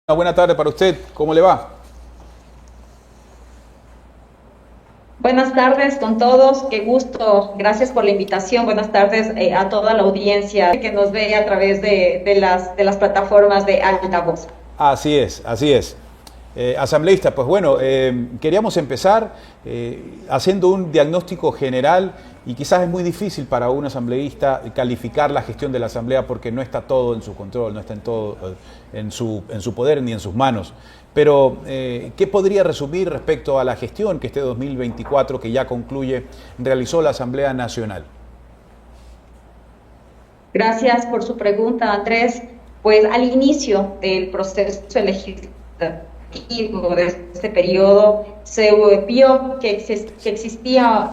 Una buena tarde para usted, ¿cómo le va? Buenas tardes con todos, qué gusto, gracias por la invitación. Buenas tardes a toda la audiencia que nos ve a través de las plataformas de altavoz. Así es, así es. Asambleísta, pues bueno, queríamos empezar haciendo un diagnóstico general y quizás es muy difícil para un asambleísta calificar la gestión de la asamblea porque no está todo en su control, no está en todo en su poder ni en sus manos. Pero, ¿qué podría resumir respecto a la gestión que este 2024, que ya concluye, realizó la Asamblea Nacional? Gracias por su pregunta, Andrés. Pues al inicio del proceso legislativo de este periodo se vio que existía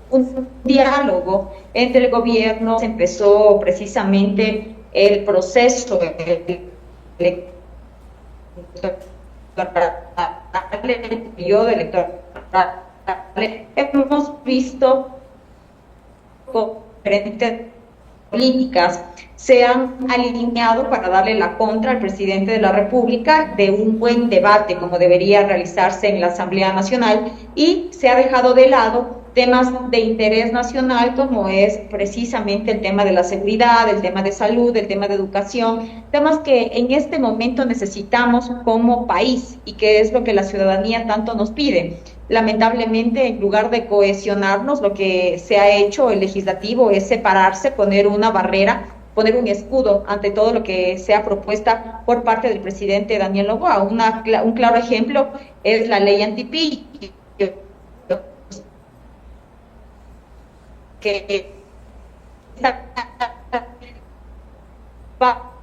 un diálogo entre el gobierno. Se empezó precisamente el proceso electoral, el periodo electoral. Hemos visto con diferentes políticas se han alineado para darle la contra al presidente de la República de un buen debate como debería realizarse en la Asamblea Nacional, y se ha dejado de lado temas de interés nacional como es precisamente el tema de la seguridad, el tema de salud, el tema de educación, temas que en este momento necesitamos como país y que es lo que la ciudadanía tanto nos pide. Lamentablemente, en lugar de cohesionarnos, lo que se ha hecho el legislativo es separarse, poner una barrera, poner un escudo ante todo lo que sea propuesta por parte del presidente Daniel Noboa. Un claro ejemplo es la ley antipillo, que va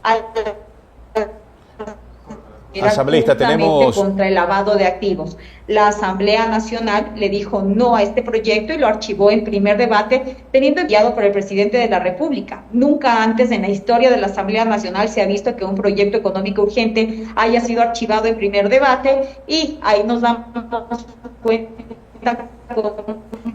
a era Asambleísta, justamente tenemos. contra el lavado de activos. La Asamblea Nacional le dijo no a este proyecto y lo archivó en primer debate, teniendo enviado por el presidente de la República. Nunca antes en la historia de la Asamblea Nacional se ha visto que un proyecto económico urgente haya sido archivado en primer debate, y ahí nos damos cuenta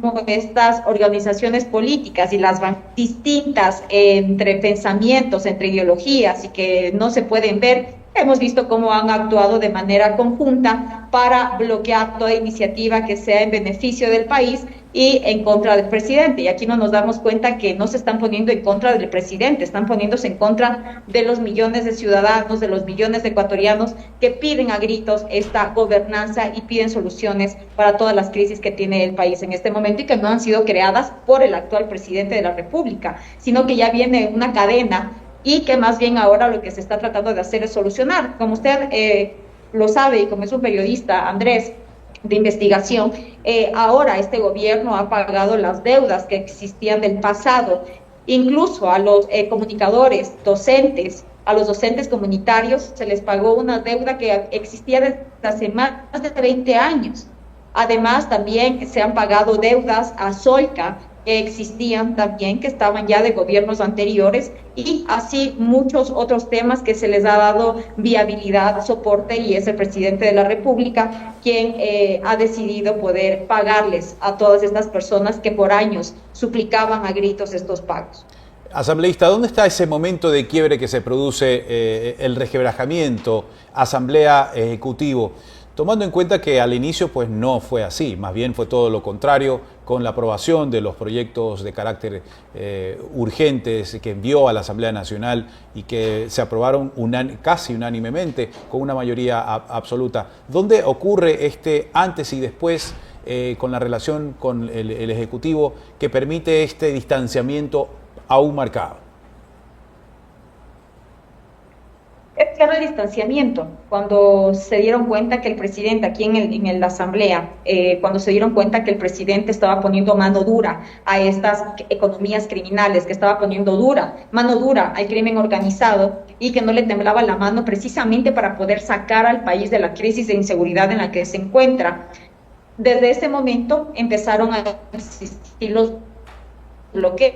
cómo estas organizaciones políticas y las distintas entre pensamientos, entre ideologías y que no se pueden ver. Hemos visto cómo han actuado de manera conjunta para bloquear toda iniciativa que sea en beneficio del país y en contra del presidente. Y aquí no nos damos cuenta que no se están poniendo en contra del presidente, están poniéndose en contra de los millones de ciudadanos, de los millones de ecuatorianos que piden a gritos esta gobernanza y piden soluciones para todas las crisis que tiene el país en este momento y que no han sido creadas por el actual presidente de la República, sino que ya viene una cadena y que más bien ahora lo que se está tratando de hacer es solucionar. Como usted lo sabe y como es un periodista, Andrés, de investigación, ahora este gobierno ha pagado las deudas que existían del pasado, incluso a los comunicadores, docentes, a los docentes comunitarios se les pagó una deuda que existía desde hace más de 20 años. Además, también se han pagado deudas a Solca que existían también, que estaban ya de gobiernos anteriores, y así muchos otros temas que se les ha dado viabilidad, soporte, y es el presidente de la República quien ha decidido poder pagarles a todas estas personas que por años suplicaban a gritos estos pagos. Asambleísta, ¿dónde está ese momento de quiebre que se produce, el resquebrajamiento, asamblea, ejecutivo? Tomando en cuenta que al inicio pues no fue así, más bien fue todo lo contrario, con la aprobación de los proyectos de carácter urgentes que envió a la Asamblea Nacional y que se aprobaron casi unánimemente con una mayoría absoluta. ¿Dónde ocurre este antes y después con la relación con el Ejecutivo que permite este distanciamiento aún marcado? Es claro el distanciamiento. Cuando se dieron cuenta que el presidente, aquí en la asamblea, cuando se dieron cuenta que el presidente estaba poniendo mano dura a estas economías criminales, que estaba poniendo mano dura al crimen organizado, y que no le temblaba la mano precisamente para poder sacar al país de la crisis de inseguridad en la que se encuentra. Desde ese momento empezaron a existir los bloqueos.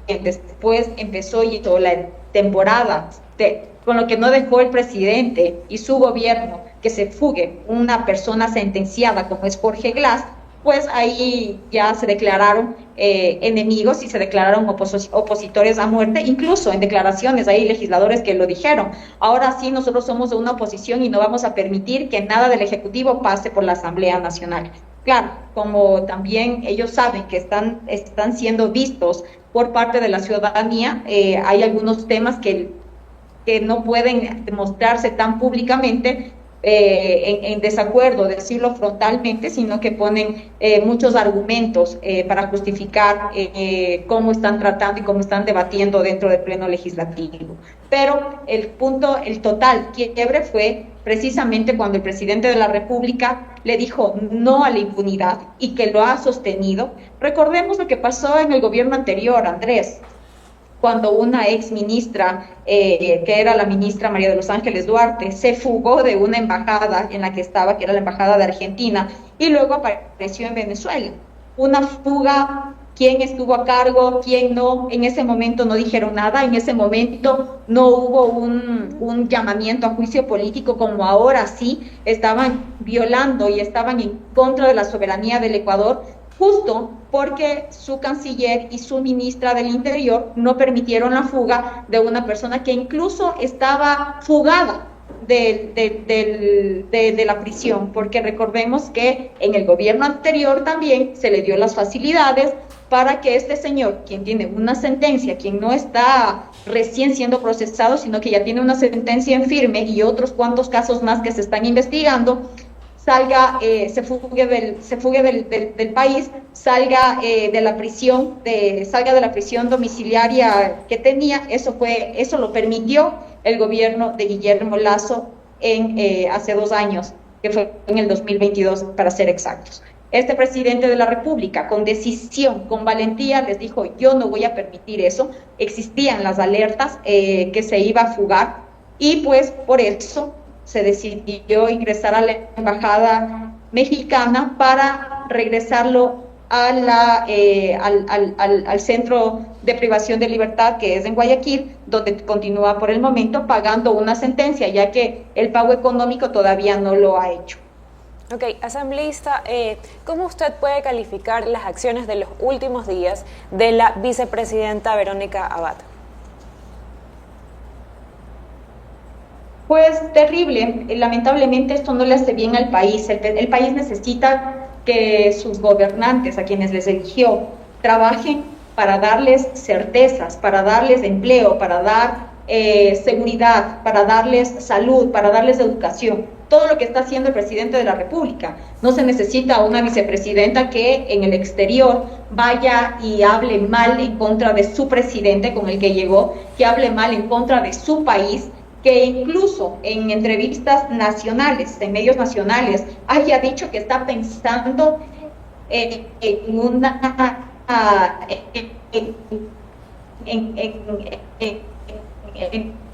Después empezó y toda la temporada, con lo que no dejó el presidente y su gobierno que se fugue una persona sentenciada como es Jorge Glass, pues ahí ya se declararon enemigos y se declararon opositores a muerte, incluso en declaraciones hay legisladores que lo dijeron. Ahora sí, nosotros somos una oposición y no vamos a permitir que nada del Ejecutivo pase por la Asamblea Nacional. Claro, como también ellos saben que están siendo vistos por parte de la ciudadanía, hay algunos temas que no pueden demostrarse tan públicamente en desacuerdo, decirlo frontalmente, sino que ponen muchos argumentos para justificar cómo están tratando y cómo están debatiendo dentro del Pleno Legislativo. Pero el total quiebre fue precisamente cuando el presidente de la República le dijo no a la impunidad y que lo ha sostenido. Recordemos lo que pasó en el gobierno anterior, Andrés, cuando una ex ministra, que era la ministra María de los Ángeles Duarte, se fugó de una embajada en la que estaba, que era la embajada de Argentina, y luego apareció en Venezuela. Una fuga, quién estuvo a cargo, quién no, en ese momento no dijeron nada, en ese momento no hubo un llamamiento a juicio político como ahora sí, estaban violando y estaban en contra de la soberanía del Ecuador, justo porque su canciller y su ministra del Interior no permitieron la fuga de una persona que incluso estaba fugada de la prisión, porque recordemos que en el gobierno anterior también se le dio las facilidades para que este señor, quien tiene una sentencia, quien no está recién siendo procesado, sino que ya tiene una sentencia en firme y otros cuantos casos más que se están investigando, salga, se fugue del país, salga de la prisión domiciliaria que tenía. Eso lo permitió el gobierno de Guillermo Lasso hace 2 años, que fue en el 2022 para ser exactos. Este presidente de la República, con decisión, con valentía, les dijo: yo no voy a permitir eso. Existían las alertas que se iba a fugar, y pues por eso se decidió ingresar a la embajada mexicana para regresarlo al centro de privación de libertad, que es en Guayaquil, donde continúa por el momento pagando una sentencia, ya que el pago económico todavía no lo ha hecho. Ok, asambleísta, ¿cómo usted puede calificar las acciones de los últimos días de la vicepresidenta Verónica Abad? Pues terrible, lamentablemente esto no le hace bien al país. El país necesita que sus gobernantes, a quienes les eligió, trabajen para darles certezas, para darles empleo, para dar seguridad, para darles salud, para darles educación. Todo lo que está haciendo el presidente de la República. No se necesita una vicepresidenta que en el exterior vaya y hable mal en contra de su presidente con el que llegó, que hable mal en contra de su país, que incluso en entrevistas nacionales, en medios nacionales, haya dicho que está pensando en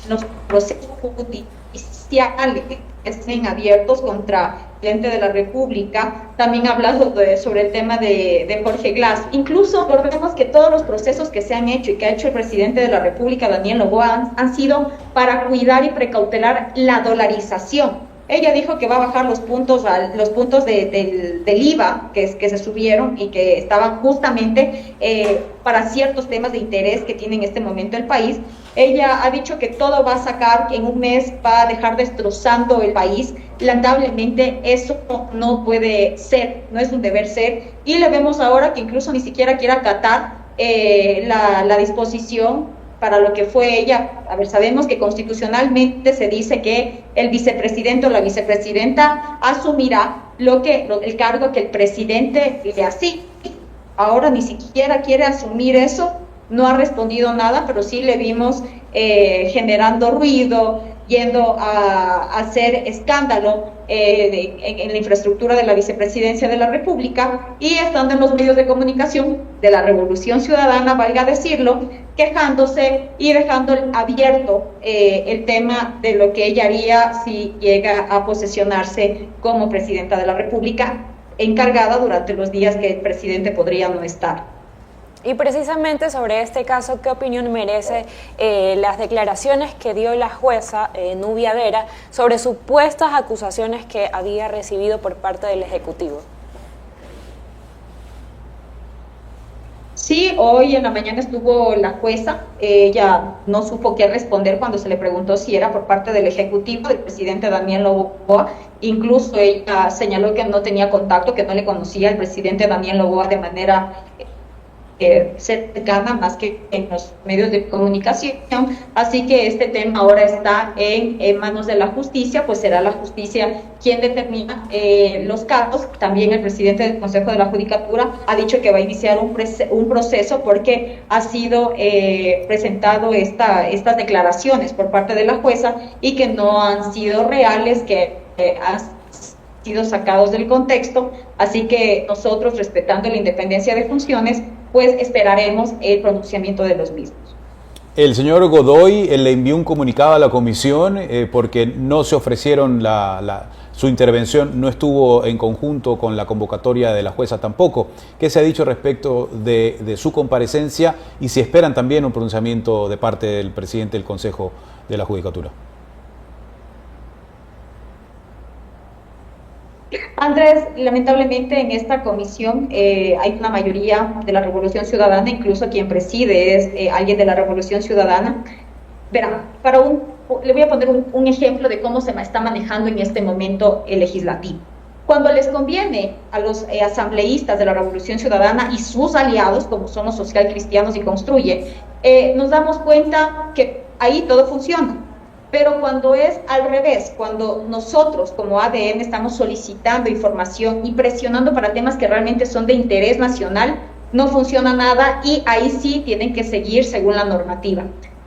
los procesos judiciales que estén abiertos contra el presidente de la República. También ha hablado sobre el tema de Jorge Glass. Incluso recordemos que todos los procesos que se han hecho y que ha hecho el presidente de la República, Daniel Noboa, han sido para cuidar y precautelar la dolarización. Ella dijo que va a bajar los puntos del IVA que se subieron y que estaban justamente para ciertos temas de interés que tiene en este momento el país. Ella ha dicho que todo va a sacar, que en un mes va a dejar destrozando el país. Lamentablemente eso no puede ser, no es un deber ser. Y le vemos ahora que incluso ni siquiera quiere acatar la disposición para lo que fue ella. A ver, sabemos que constitucionalmente se dice que el vicepresidente o la vicepresidenta asumirá el cargo que el presidente le asigne. Ahora ni siquiera quiere asumir eso. No ha respondido nada, pero sí le vimos generando ruido, yendo a hacer escándalo en la infraestructura de la vicepresidencia de la República, y estando en los medios de comunicación de la Revolución Ciudadana, valga decirlo, quejándose y dejando abierto el tema de lo que ella haría si llega a posesionarse como presidenta de la República, encargada durante los días que el presidente podría no estar. Y precisamente sobre este caso, ¿qué opinión merece las declaraciones que dio la jueza Nubia Vera sobre supuestas acusaciones que había recibido por parte del Ejecutivo? Sí, hoy en la mañana estuvo la jueza, ella no supo qué responder cuando se le preguntó si era por parte del Ejecutivo, del presidente Daniel Noboa. Incluso ella señaló que no tenía contacto, que no le conocía al presidente Daniel Noboa de manera cercana, más que en los medios de comunicación. Así que este tema ahora está en manos de la justicia, pues será la justicia quien determina los casos. También el presidente del Consejo de la Judicatura ha dicho que va a iniciar un proceso porque ha sido presentado estas declaraciones por parte de la jueza y que no han sido reales, que han sido sacados del contexto. Así que nosotros, respetando la independencia de funciones, pues esperaremos el pronunciamiento de los mismos. El señor Godoy le envió un comunicado a la comisión porque no se ofrecieron su intervención, no estuvo en conjunto con la convocatoria de la jueza tampoco. ¿Qué se ha dicho respecto de su comparecencia y si esperan también un pronunciamiento de parte del presidente del Consejo de la Judicatura? Andrés, lamentablemente en esta comisión hay una mayoría de la Revolución Ciudadana, incluso quien preside es alguien de la Revolución Ciudadana. Verá, le voy a poner un ejemplo de cómo se está manejando en este momento el legislativo. Cuando les conviene a los asambleístas de la Revolución Ciudadana y sus aliados, como son los socialcristianos y Construye, nos damos cuenta que ahí todo funciona. Pero cuando es al revés, cuando nosotros como ADN estamos solicitando información y presionando para temas que realmente son de interés nacional, no funciona nada y ahí sí tienen que seguir según la normativa.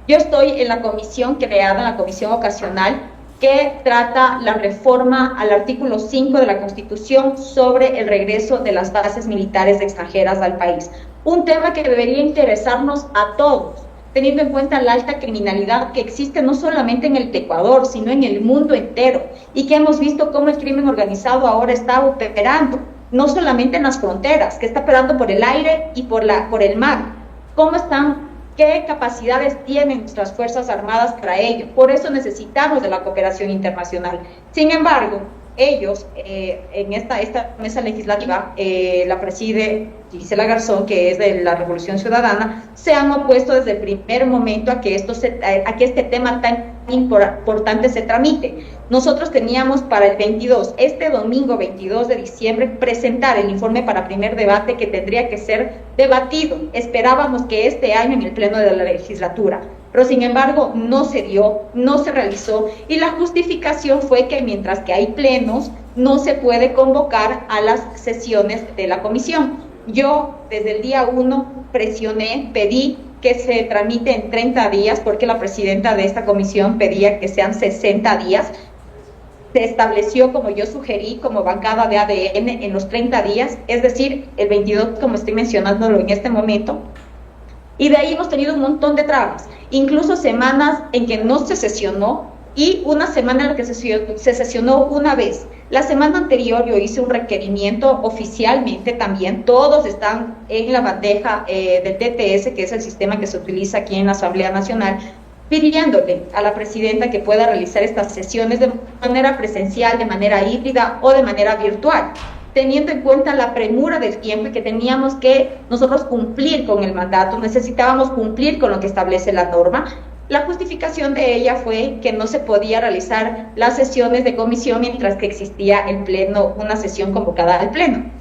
Yo estoy en la comisión creada, la comisión ocasional, que trata la reforma al artículo 5 de la Constitución sobre el regreso de las bases militares extranjeras al país. Un tema que debería interesarnos a todos, teniendo en cuenta la alta criminalidad que existe no solamente en el Ecuador, sino en el mundo entero, y que hemos visto cómo el crimen organizado ahora está operando, no solamente en las fronteras, que está operando por el aire y por el mar. ¿Qué capacidades tienen nuestras Fuerzas Armadas para ello? Por eso necesitamos de la cooperación internacional. Sin embargo, ellos, en esta mesa legislativa, la preside Gisela Garzón, que es de la Revolución Ciudadana, se han opuesto desde el primer momento a que este tema tan importante se tramite. Nosotros teníamos para el 22, este domingo 22 de diciembre, presentar el informe para primer debate que tendría que ser debatido. Esperábamos que este año en el pleno de la legislatura, pero sin embargo no se dio, no se realizó, y la justificación fue que mientras que hay plenos, no se puede convocar a las sesiones de la comisión. Yo desde el día 1 presioné, pedí que se tramite en 30 días, porque la presidenta de esta comisión pedía que sean 60 días. Se estableció, como yo sugerí, como bancada de ADN, en los 30 días, es decir, el 22, como estoy mencionándolo en este momento. Y de ahí hemos tenido un montón de trabas, incluso semanas en que no se sesionó y una semana en la que se sesionó una vez. La semana anterior yo hice un requerimiento oficialmente también, todos están en la bandeja del TTS, que es el sistema que se utiliza aquí en la Asamblea Nacional, pidiéndole a la presidenta que pueda realizar estas sesiones de manera presencial, de manera híbrida o de manera virtual, teniendo en cuenta la premura del tiempo y que teníamos que nosotros cumplir con el mandato, necesitábamos cumplir con lo que establece la norma. La justificación de ella fue que no se podía realizar las sesiones de comisión mientras que existía el pleno, una sesión convocada al pleno.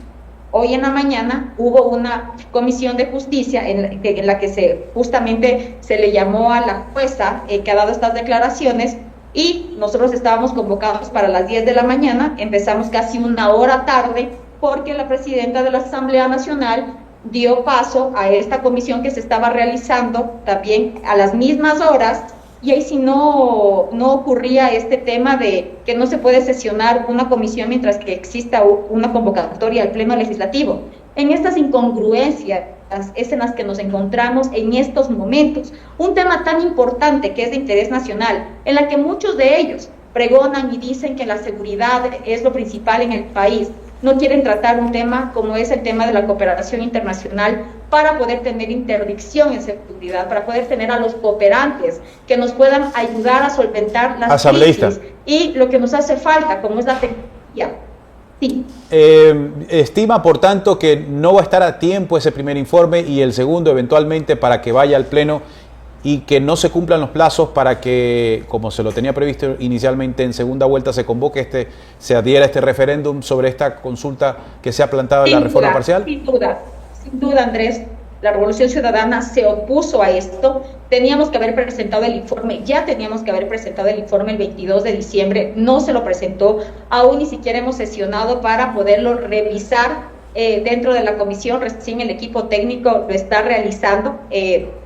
Hoy en la mañana hubo una comisión de justicia en la que justamente se le llamó a la jueza que ha dado estas declaraciones, y nosotros estábamos convocados para las 10 de la mañana, empezamos casi una hora tarde porque la presidenta de la Asamblea Nacional dio paso a esta comisión que se estaba realizando también a las mismas horas, y ahí sí no ocurría este tema de que no se puede sesionar una comisión mientras que exista una convocatoria al Pleno Legislativo. En estas incongruencias es en las que nos encontramos en estos momentos. Un tema tan importante que es de interés nacional, en la que muchos de ellos pregonan y dicen que la seguridad es lo principal en el país, no quieren tratar un tema como es el tema de la cooperación internacional para poder tener interdicción en seguridad, para poder tener a los cooperantes que nos puedan ayudar a solventar las crisis y lo que nos hace falta, como es la tecnología. Sí. Estima, por tanto, que no va a estar a tiempo ese primer informe y el segundo eventualmente para que vaya al Pleno y que no se cumplan los plazos para que, como se lo tenía previsto inicialmente, en segunda vuelta se convoque se adhiera este referéndum sobre esta consulta que se ha plantado en la reforma parcial? Sin duda, Andrés. La Revolución Ciudadana se opuso a esto. Teníamos que haber presentado el informe, ya teníamos que haber presentado el informe el 22 de diciembre, no se lo presentó, aún ni siquiera hemos sesionado para poderlo revisar dentro de la comisión, recién el equipo técnico lo está realizando,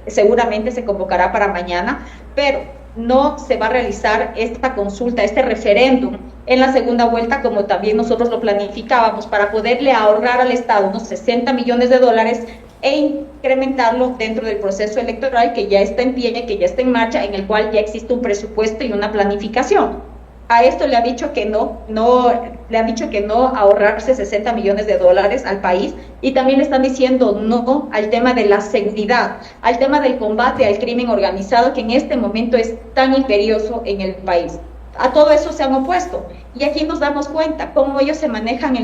seguramente se convocará para mañana, pero no se va a realizar esta consulta, este referéndum en la segunda vuelta, como también nosotros lo planificábamos, para poderle ahorrar al Estado unos 60 millones de dólares e incrementarlo dentro del proceso electoral que ya está en pie, que ya está en marcha, en el cual ya existe un presupuesto y una planificación. A esto le ha dicho que le han dicho que no ahorrarse 60 millones de dólares al país, y también le están diciendo no al tema de la seguridad, al tema del combate al crimen organizado, que en este momento es tan imperioso en el país. A todo eso se han opuesto, y aquí nos damos cuenta cómo ellos se manejan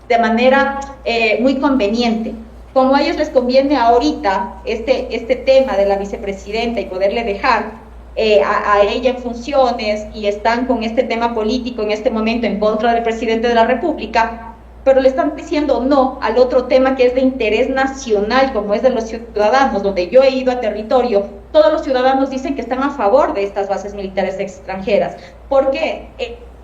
de manera muy conveniente. Como a ellos les conviene ahorita este tema de la vicepresidenta y poderle dejar a ella en funciones, y están con este tema político en este momento en contra del presidente de la República, pero le están diciendo no al otro tema que es de interés nacional, como es de los ciudadanos, donde yo he ido a territorio, todos los ciudadanos dicen que están a favor de estas bases militares extranjeras. ¿Por qué?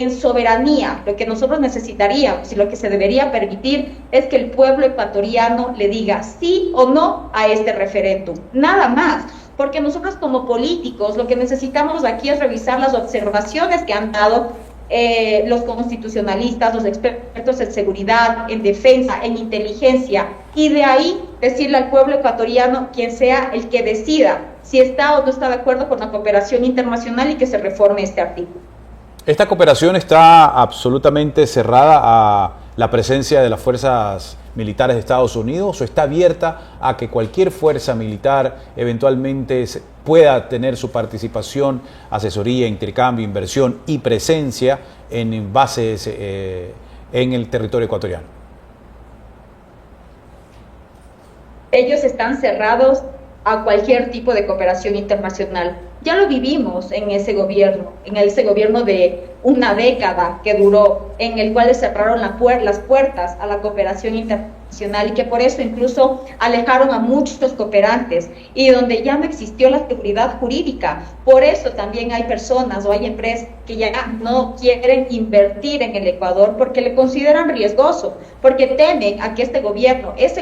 En soberanía, lo que nosotros necesitaríamos y lo que se debería permitir es que el pueblo ecuatoriano le diga sí o no a este referéndum, nada más, porque nosotros como políticos lo que necesitamos aquí es revisar las observaciones que han dado los constitucionalistas, los expertos en seguridad, en defensa, en inteligencia, y de ahí decirle al pueblo ecuatoriano, quien sea el que decida si está o no está de acuerdo con la cooperación internacional y que se reforme este artículo. ¿Esta cooperación está absolutamente cerrada a la presencia de las fuerzas militares de Estados Unidos, o está abierta a que cualquier fuerza militar eventualmente pueda tener su participación, asesoría, intercambio, inversión y presencia en bases en el territorio ecuatoriano? Ellos están cerrados a cualquier tipo de cooperación internacional. Ya lo vivimos en ese gobierno de una década que duró, en el cual le cerraron las puertas a la cooperación internacional, y que por eso incluso alejaron a muchos cooperantes, y donde ya no existió la seguridad jurídica. Por eso también hay personas o hay empresas que ya no quieren invertir en el Ecuador porque le consideran riesgoso, porque temen a que ese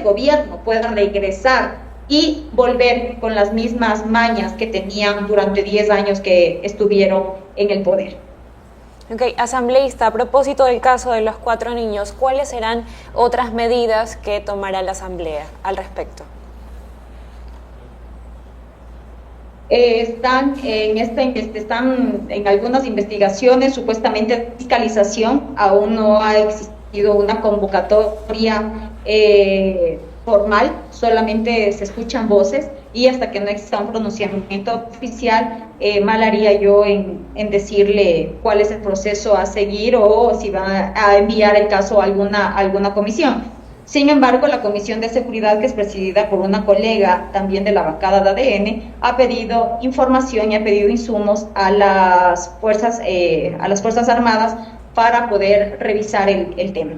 gobierno pueda regresar y volver con las mismas mañas que tenían durante 10 años que estuvieron en el poder. Ok, asambleísta, a propósito del caso de los 4 niños, ¿cuáles serán otras medidas que tomará la Asamblea al respecto? Están en algunas investigaciones, supuestamente fiscalización, aún no ha existido una convocatoria formal, solamente se escuchan voces, y hasta que no exista un pronunciamiento oficial, mal haría yo en decirle cuál es el proceso a seguir o si va a enviar el caso a alguna comisión. Sin embargo, la Comisión de Seguridad, que es presidida por una colega también de la bancada de ADN, ha pedido información y ha pedido insumos a las Fuerzas Armadas para poder revisar el tema.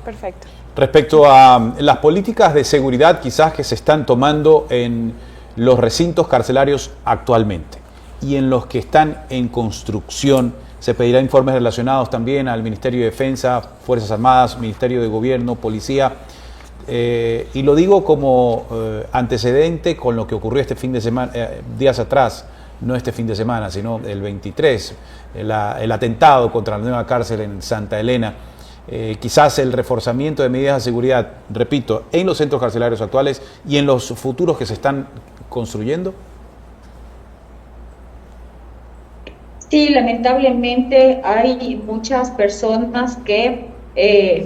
Perfecto. Respecto a las políticas de seguridad quizás que se están tomando en los recintos carcelarios actualmente y en los que están en construcción, se pedirá informes relacionados también al Ministerio de Defensa, Fuerzas Armadas, Ministerio de Gobierno, Policía, y lo digo como antecedente con lo que ocurrió este fin de semana, días atrás, no este fin de semana, sino el 23, el atentado contra la nueva cárcel en Santa Elena. Quizás el reforzamiento de medidas de seguridad, repito, en los centros carcelarios actuales y en los futuros que se están construyendo. Sí, lamentablemente hay muchas personas que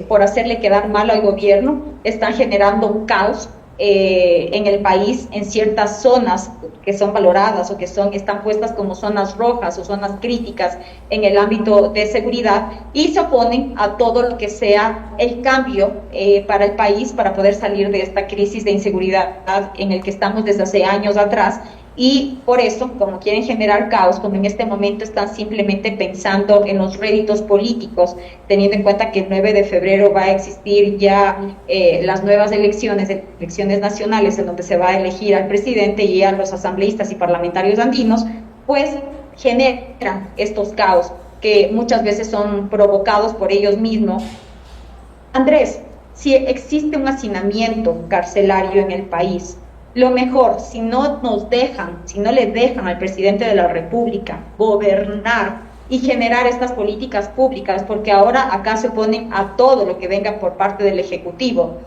por hacerle quedar mal al gobierno están generando un caos en el país, en ciertas zonas que son valoradas o que están puestas como zonas rojas o zonas críticas en el ámbito de seguridad, y se oponen a todo lo que sea el cambio para el país, para poder salir de esta crisis de inseguridad en el que estamos desde hace años atrás. Y por eso, como quieren generar caos, como en este momento están simplemente pensando en los réditos políticos, teniendo en cuenta que el 9 de febrero va a existir ya las nuevas elecciones nacionales, en donde se va a elegir al presidente y a los asambleístas y parlamentarios andinos, pues generan estos caos que muchas veces son provocados por ellos mismos. Andrés, si existe un hacinamiento carcelario en el país, lo mejor, si no le dejan al presidente de la República gobernar y generar estas políticas públicas, porque ahora acá se oponen a todo lo que venga por parte del Ejecutivo,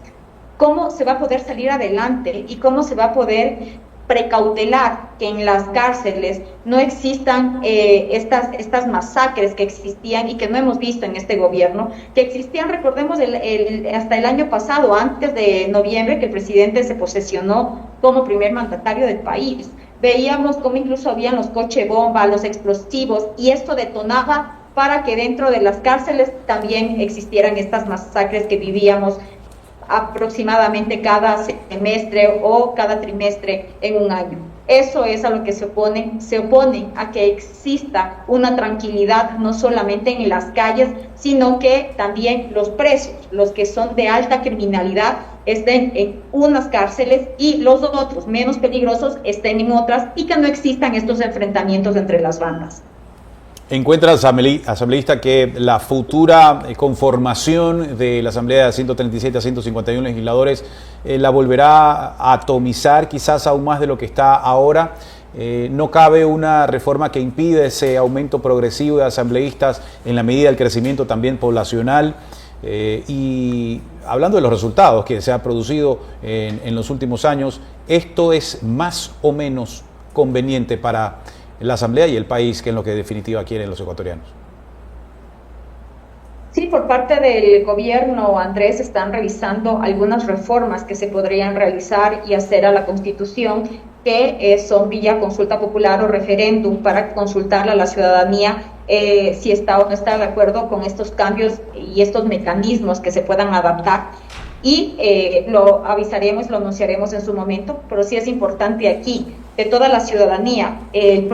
¿cómo se va a poder salir adelante y cómo se va a poder precautelar que en las cárceles no existan estas masacres que existían y que no hemos visto en este gobierno, que existían, recordemos, hasta el año pasado, antes de noviembre, que el presidente se posesionó como primer mandatario del país? Veíamos cómo incluso habían los coche bomba, los explosivos, y esto detonaba para que dentro de las cárceles también existieran estas masacres que vivíamos aproximadamente cada semestre o cada trimestre en un año. Eso es a lo que se oponen a que exista una tranquilidad no solamente en las calles, sino que también los presos, los que son de alta criminalidad, estén en unas cárceles y los otros menos peligrosos estén en otras, y que no existan estos enfrentamientos entre las bandas. ¿Encuentra asambleísta que la futura conformación de la Asamblea de 137 a 151 legisladores la volverá a atomizar quizás aún más de lo que está ahora? ¿No cabe una reforma que impida ese aumento progresivo de asambleístas en la medida del crecimiento también poblacional? Y hablando de los resultados que se han producido en los últimos años, ¿esto es más o menos conveniente para la Asamblea y el país, que es lo que en definitiva quieren los ecuatorianos? Sí, por parte del gobierno, Andrés, están revisando algunas reformas que se podrían realizar y hacer a la Constitución, que son vía consulta popular o referéndum, para consultarle a la ciudadanía si está o no está de acuerdo con estos cambios y estos mecanismos que se puedan adaptar. Y lo avisaremos, lo anunciaremos en su momento, pero sí es importante aquí que toda la ciudadanía en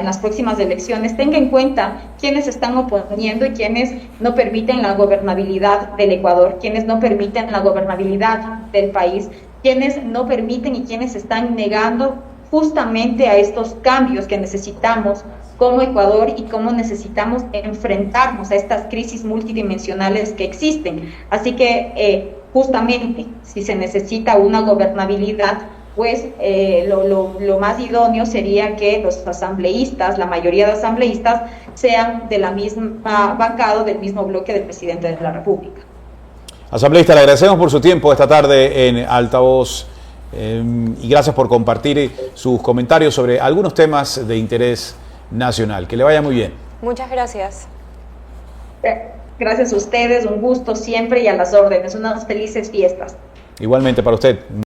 las próximas elecciones tenga en cuenta quiénes están oponiendo y quiénes no permiten la gobernabilidad del Ecuador, quiénes no permiten la gobernabilidad del país, quiénes no permiten y quiénes están negando justamente a estos cambios que necesitamos como Ecuador y cómo necesitamos enfrentarnos a estas crisis multidimensionales que existen. Así que justamente si se necesita una gobernabilidad, pues lo más idóneo sería que los asambleístas, la mayoría de asambleístas, sean de la misma bancada, del mismo bloque del presidente de la República. Asambleísta, le agradecemos por su tiempo esta tarde en Altavoz y gracias por compartir sus comentarios sobre algunos temas de interés nacional. Que le vaya muy bien. Muchas gracias. Gracias a ustedes, un gusto siempre y a las órdenes. Unas felices fiestas. Igualmente para usted.